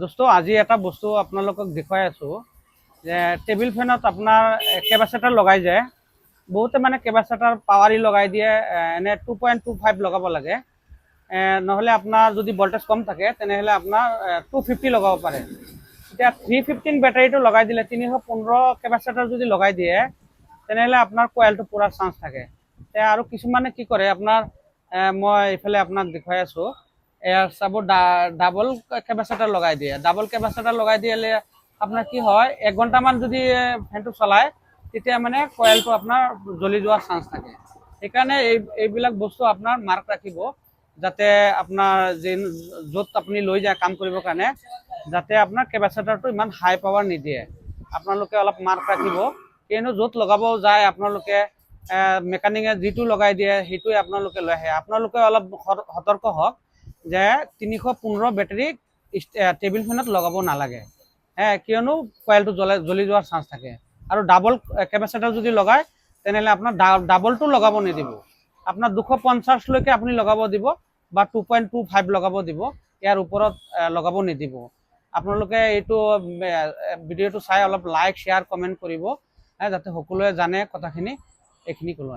দোস্ত আজি এটা বস্তু আপোনালোকক দেখুৱাই আছো যে টেবিল ফেনত আপোনাৰ কেপাচিটাৰ লগাই যায়। বহুতে মানে কেপাচিটাৰ পাৱাৰী লগাই দিয়ে, এনে 2.25 লগাব লাগে। নহ'লে আপোনাৰ যদি ভল্টেজ কম থাকে তেনেহ'লে আপোনাৰ 250 লগাব পাৰে। এতিয়া 315 বেটাৰীটো লগাই দিলে 315 কেপাচিটাৰ যদি লগাই দিয়ে তেনেহ'লে আপোনাৰ কয়েলটো পুৰা চান্স থাকে। আৰু কিছুমানে কি কৰে আপোনাৰ, মই এইফালে আপোনাক দেখুৱাই আছো, চাব ডাবল কেপাচিটাৰ লগাই দিয়ে। ডাবল কেপাচিটাৰ লগাই দিলে আপোনাৰ কি হয়, 1 ঘণ্টামান যদি ফেনটো চলায় তেতিয়া মানে কয়েলটো আপোনাৰ জ্বলি যোৱাৰ চান্স থাকে। সেইকাৰণে এইবিলাক বস্তু আপোনাৰ মাৰ্ক ৰাখিব, যাতে আপোনাৰ য'ত আপুনি লৈ যায় কাম কৰিবৰ কাৰণে যাতে আপোনাৰ কেপাচিটাৰটো ইমান হাই পাৱাৰ নিদিয়ে। আপোনালোকে অলপ মাৰ্ক ৰাখিব, কিয়নো য'ত লগাব যায় আপোনালোকে মেকানিকে যিটো লগাই দিয়ে সেইটোৱে আপোনালোকে লৈ আহে। আপোনালোকে অলপ সতৰ্ক হওক যে 315 বেটাৰী টেবিল ফেনত লগাব নালাগে, কিয়নো কয়েলটো জ্বলি যোৱাৰ চান্স থাকে। আৰু ডাবল কেপাচিটাৰ যদি লগায় তেনেহ'লে আপোনাৰ ডাবলটো লগাব নিদিব। আপোনাৰ 250 লৈকে আপুনি লগাব দিব বা 2.25 লগাব দিব, ইয়াৰ ওপৰত লগাব নিদিব। আপোনালোকে এইটো ভিডিঅ'টো চাই অলপ লাইক, শ্বেয়াৰ, কমেণ্ট কৰিব, যাতে সকলোৱে জানে কথাখিনি। এইখিনি ক'লো।